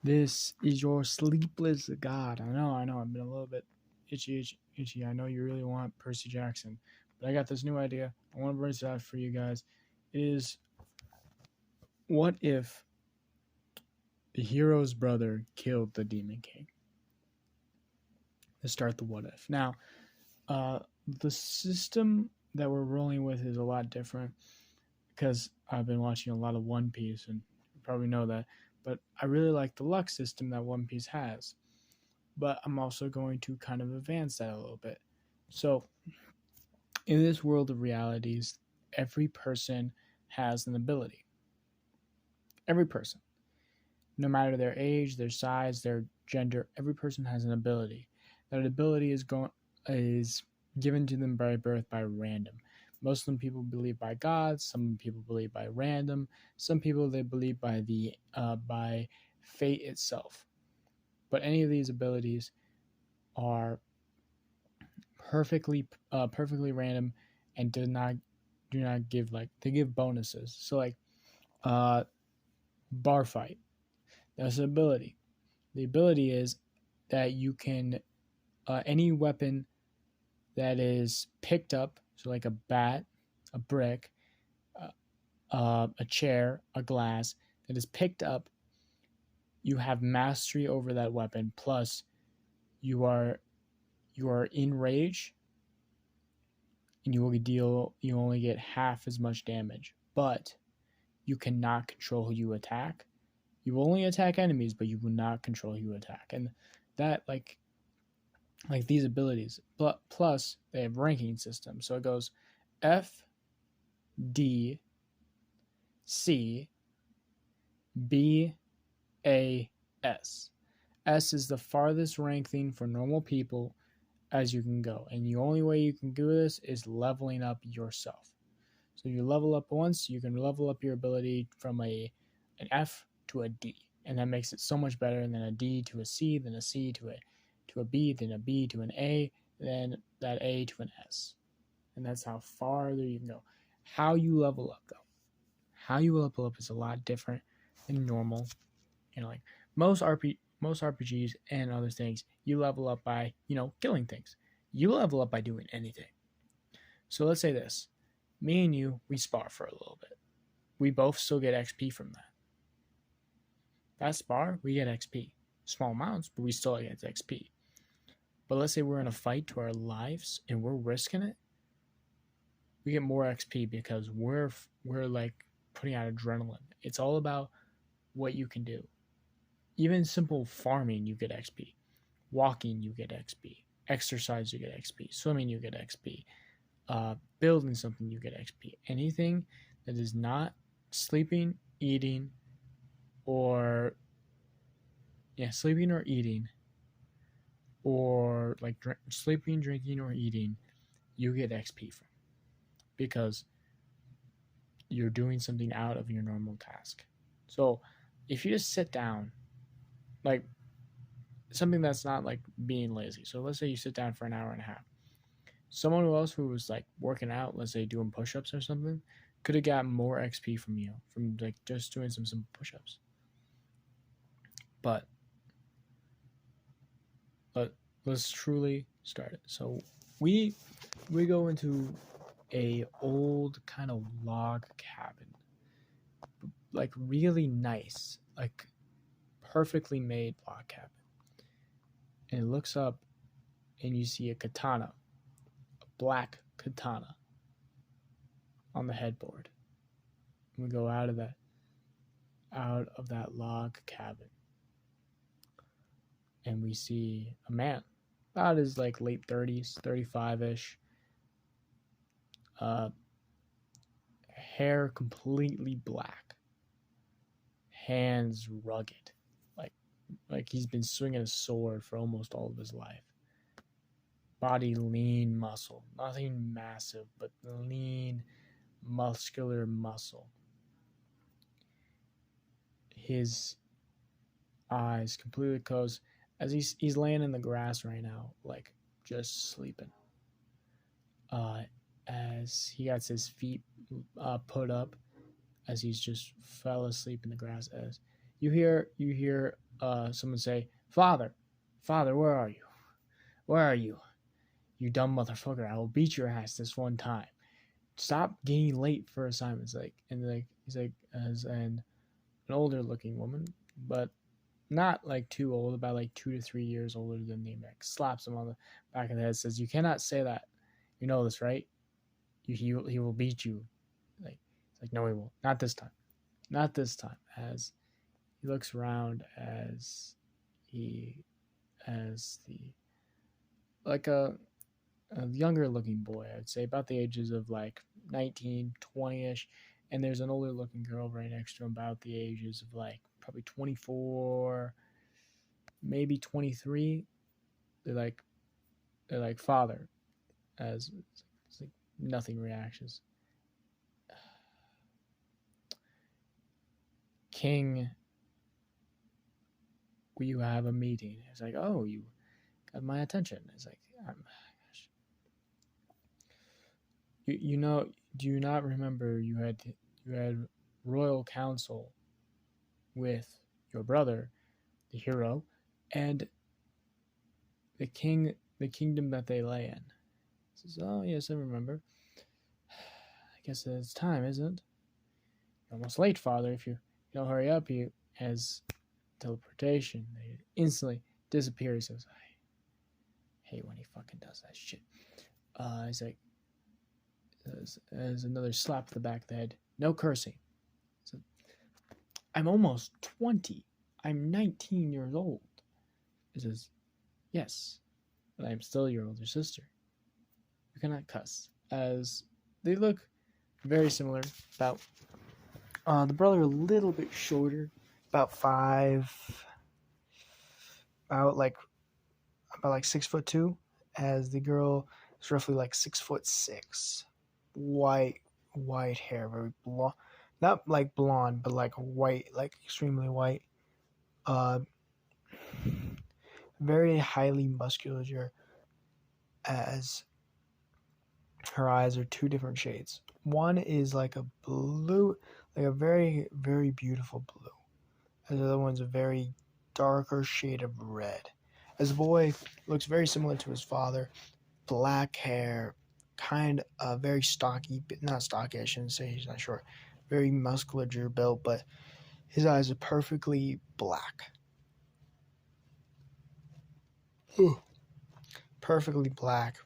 This is your sleepless god. I know. I've been a little bit itchy. I know you really want Percy Jackson, but I got this new idea. I want to bring it out for you guys. It is, what if the hero's brother killed the Demon King? Let's start the what if. Now, uh, the system that we're rolling with is a lot different because I've been watching a lot of One Piece, and you probably know that. But I really like the luck system that One Piece has. But I'm also going to kind of advance that a little bit. So, in this world of realities, every person has an ability. Every person, no matter their age, their size, their gender, every person has an ability. That ability is given to them by birth by random. Most of them people believe by God. Some people believe by random. Some people they believe by fate itself. But any of these abilities are perfectly random and do not give, like, they give bonuses. So like uh bar fight, that's an ability. The ability is that you can any weapon that is picked up, so like a bat, a brick, a chair, a glass that is picked up, you have mastery over that weapon, plus you are in rage, and you only get half as much damage, but you cannot control who you attack. You will only attack enemies, but you will not control who you attack. And that, like these abilities, but plus they have ranking systems. So it goes F, D, C, B, A, S. S is the farthest ranking for normal people as you can go. And the only way you can do this is leveling up yourself. So you level up once, you can level up your ability from an F to a D, and that makes it so much better. And then a D to a C, then a C to a B, then a B to an A, then that A to an S, and that's how farther you can go. How you level up, though, how you level up is a lot different than normal. Like most RPGs and other things, you level up by killing things. You level up by doing anything. So let's say this: me and you, we spar for a little bit. We both still get XP from that. That spar, we get XP. Small amounts, but we still get XP. But let's say we're in a fight to our lives and we're risking it. We get more XP because we're like putting out adrenaline. It's all about what you can do. Even simple farming, you get XP. Walking, you get XP. Exercise, you get XP. Swimming, you get XP. Building something, you get XP. Anything that is not sleeping, eating, or sleeping or eating, or like sleeping, drinking, or eating, you get XP from, because you're doing something out of your normal task. So if you just sit down, like something that's not like being lazy. So let's say you sit down for an hour and a half. Someone else who was like working out, let's say doing push-ups or something, could have got more XP from you from like just doing some simple push-ups. But let's truly start it. So we go into a old kind of log cabin, like really nice, like perfectly made log cabin. And it looks up and you see a katana, a black katana on the headboard. And we go out of that log cabin, and we see a man about his like late 30s, 35ish. Hair completely black, hands rugged, like he's been swinging a sword for almost all of his life. Body lean muscle, nothing massive, but lean muscular muscle. His eyes completely closed as he's laying in the grass right now, like just sleeping. As he gets his feet put up, as he's just fell asleep in the grass, as You hear someone say, "Father, Father, where are you? Where are you? You dumb motherfucker! I will beat your ass this one time. Stop getting late for assignments." He's like, as an older looking woman, but not like too old, about like 2 to 3 years older than the Like slaps him on the back of the head, says, "You cannot say that. You know this, right? He will beat you." Like it's like, "No, he won't. Not this time. Not this time." As he looks around, he as the like a younger looking boy, I'd say about the ages of like 19, 20ish, and there's an older looking girl right next to him about the ages of like probably 24, maybe 23. They're like father, as it's like nothing reactions. "King, will you have a meeting?" It's like, "Oh, you got my attention." It's like, gosh. You know, do you not remember you had royal council with your brother, the hero, and the kingdom that they lay in? He says, "Oh yes, I remember. I guess it's time, isn't it? You're almost late, father. If you don't hurry up, he has teleportation. They instantly disappear." He says, "I hate when he fucking does that shit." He's like, as another slap to the back of the head. "No cursing." So, "I'm almost 20. I'm 19 years old." He says, "Yes, but I'm still your older sister. You cannot cuss." As they look very similar. About the brother a little bit shorter, about 5, about like 6'2", as the girl is roughly like 6'6". White hair, very blonde, not like blonde, but like white, like extremely white. Uh, very highly muscular, as her eyes are two different shades. One is like a blue, like a very, very beautiful blue. And the other one's a very darker shade of red. As the boy looks very similar to his father, black hair, kind of very stocky, but not stocky, I shouldn't say, he's not short, very muscular built, but his eyes are perfectly black. Perfectly black,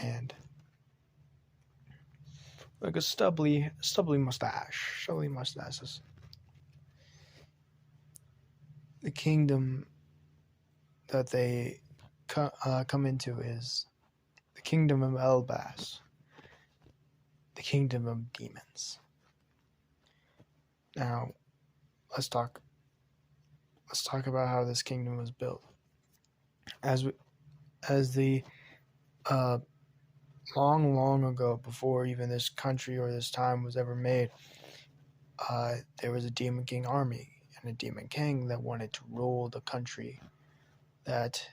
and like a stubbly mustache. Stubbly mustaches. The kingdom that they come into is the kingdom of Elbas, the kingdom of demons. Now, let's talk about how this kingdom was built. As the long ago, before even this country or this time was ever made, there was a demon king army and a demon king that wanted to rule the country that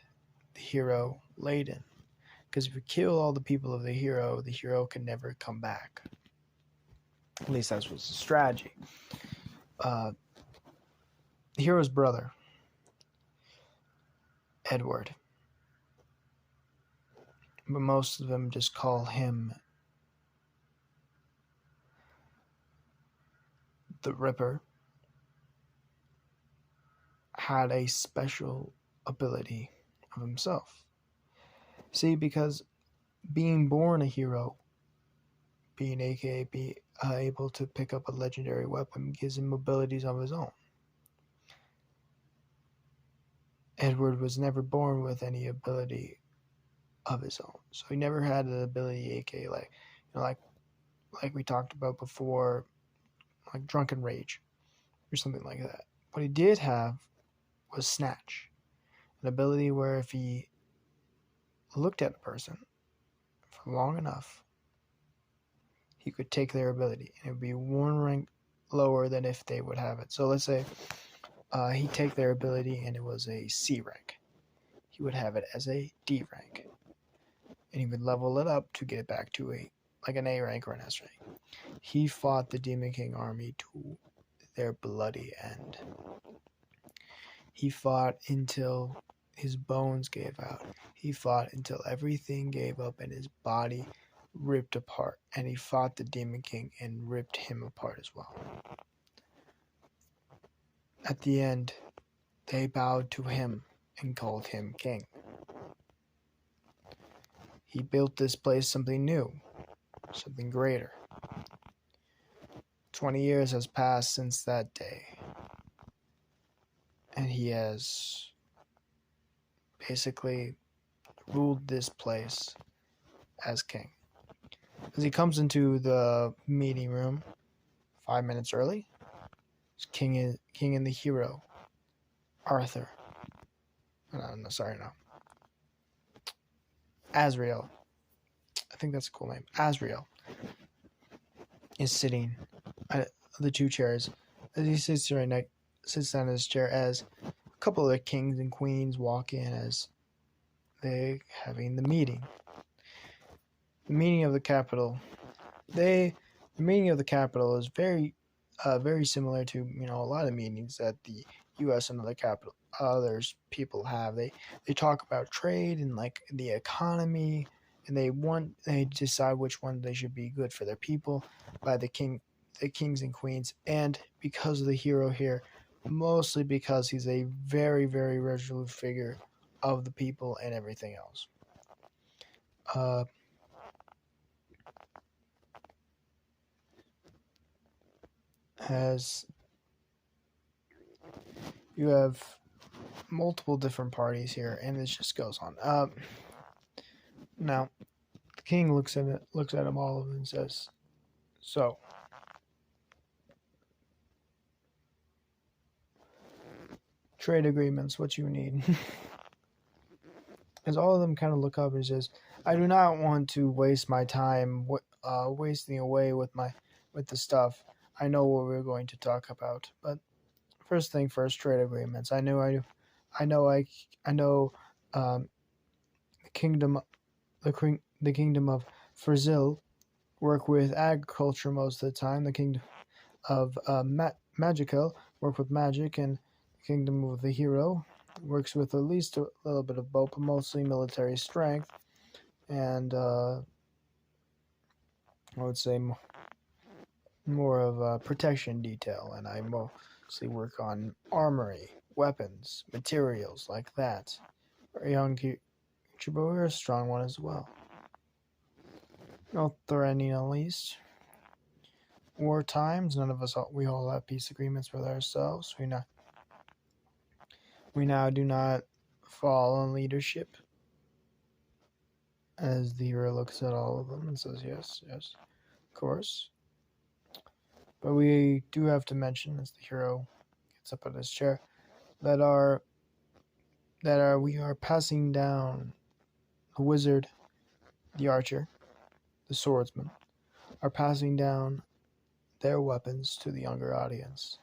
the hero laid in. Because if you kill all the people of the hero can never come back. At least that was the strategy. The hero's brother, Edward, but most of them just call him the Ripper, had a special ability of himself. See, because being born a hero, being able to pick up a legendary weapon, gives him abilities of his own. Edward was never born with any ability of his own, so he never had an ability, aka like we talked about before, like Drunken Rage or something like that. What he did have was Snatch, an ability where if he looked at a person for long enough, he could take their ability, and it would be one rank lower than if they would have it. So let's say he'd take their ability and it was a C rank. He would have it as a D rank, and he would level it up to get it back to an A rank or an S rank. He fought the Demon King army to their bloody end. He fought until his bones gave out. He fought until everything gave up and his body ripped apart. And he fought the Demon King and ripped him apart as well. At the end, they bowed to him and called him king. He built this place something new, something greater. 20 years has passed since that day, and he has basically ruled this place as king. As he comes into the meeting room 5 minutes early, King and the hero, Arthur. Azrael. I think that's a cool name. Azrael is sitting at the two chairs. As he sits down in his chair, as a couple of the kings and queens walk in as they having the meeting. The meeting of the capital. The meeting of the capital is very similar to a lot of meetings that the U.S. and others people have. They talk about trade and like the economy, and they decide which one they should be good for their people by the kings and queens. And because of the hero here, mostly because he's a very, very resolute figure of the people and everything else. As you have multiple different parties here, and this just goes on. Now, the king looks at them all and says, "So, trade agreements, what you need?" As all of them kind of look up and says, "I do not want to waste my time wasting away with the stuff. I know what we're going to talk about, but first thing first, trade agreements. I know the kingdom of Frazil work with agriculture most of the time. The kingdom of Magical work with magic, and the kingdom of the hero works with at least a little bit of both, but mostly military strength, and I would say more of a protection detail, and I mostly work on armory, weapons, materials like that. Very young but we're a strong one as well. No threatening at least. War times, none of us, we all have peace agreements with ourselves. We now do not fall on leadership." As the hero looks at all of them and says, yes, of course. But we do have to mention, as the hero gets up out of his chair, that we are passing down the wizard, the archer, the swordsman, are passing down their weapons to the younger audience.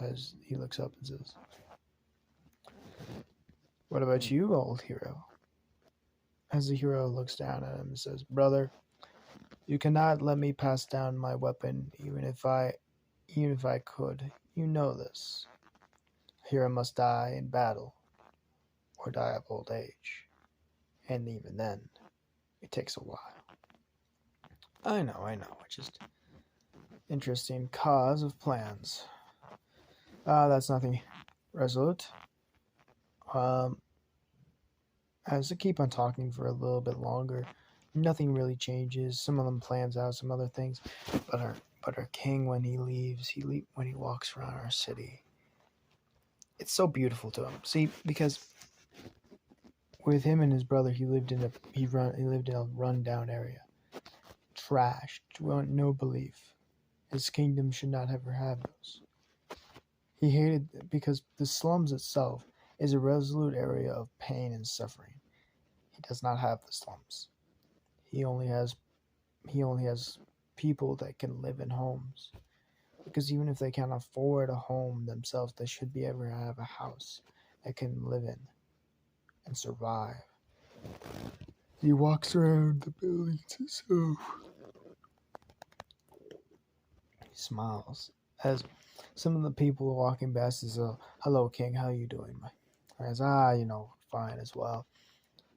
As he looks up and says, "What about you, old hero?" As the hero looks down at him and says, "Brother, you cannot let me pass down my weapon even if I could. You know this. A hero must die in battle or die of old age. And even then, it takes a while." I know. It's just interesting cause of plans. That's nothing resolute. As they keep on talking for a little bit longer, nothing really changes. Some of them plans out some other things, but our king, when he leaves, when he walks around our city, it's so beautiful to him. See, because with him and his brother, he lived in a rundown area, trashed, no belief. His kingdom should not ever have those. He hated because the slums itself is a resolute area of pain and suffering. He does not have the slums. He only has people that can live in homes. Because even if they can't afford a home themselves, they should be able to have a house they can live in and survive. He walks around the buildings himself. He smiles as some of the people walking past says, "Hello, King. How you doing?" As fine as well.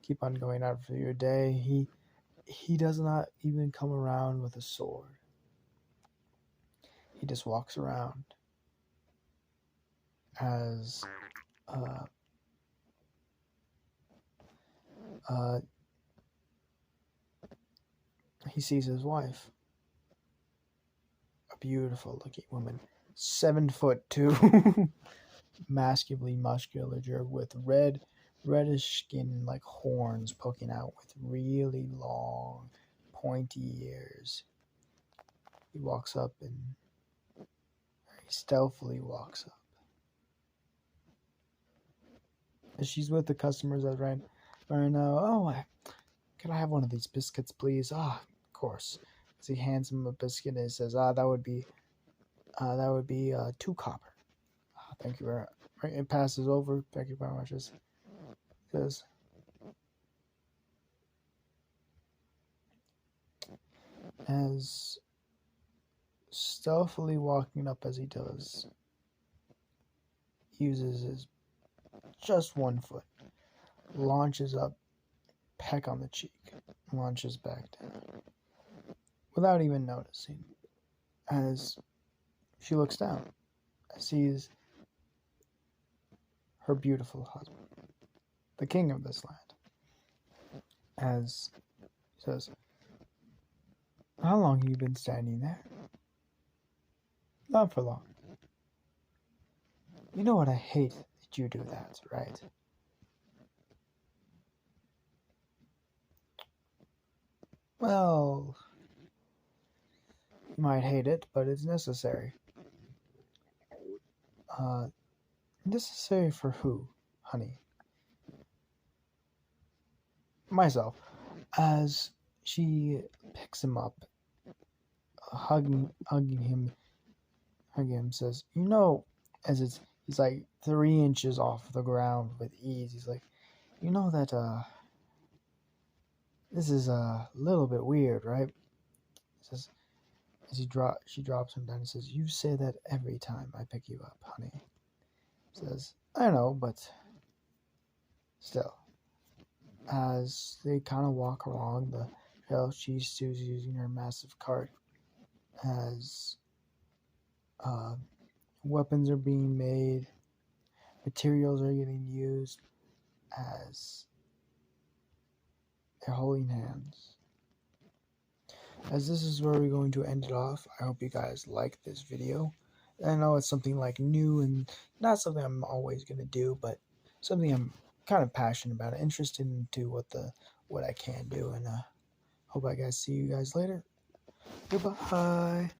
Keep on going out for your day. He does not even come around with a sword. He just walks around as uh, uh, he sees his wife, a beautiful looking woman, 7'2", masculinely muscular with reddish skin like horns poking out with really long pointy ears. He walks up and he stealthily walks up. As she's with the customers that right now, can I have one of these biscuits, please? Of course. As he hands him a biscuit and he says, that would be 2 copper. Thank you very much. Right, it passes over. Thank you very much. It says, as stealthily walking up as he does, uses his just 1 foot, launches up, peck on the cheek, launches back down, without even noticing. As she looks down, sees her beautiful husband, the king of this land, as he says, "How long have you been standing there?" "Not for long." "You know what I hate that you do that, right?" "Well, you might hate it, but it's necessary." Necessary for who, honey?" "Myself." As she picks him up, hugging him, says, as he's like 3 inches off the ground with ease. He's like, "You know that this is a little bit weird, right?" He says, as she drops him down and says, "You say that every time I pick you up, honey." He says, "I know, but still." As they kind of walk along the trail, she's using her massive cart as weapons are being made, materials are getting used, as they're holding hands. As this is where we're going to end it off. I hope you guys like this video. I know it's something like new and not something I'm always going to do, but something I'm kind of passionate about, interested into what I can do, and hope I see you guys later. Goodbye.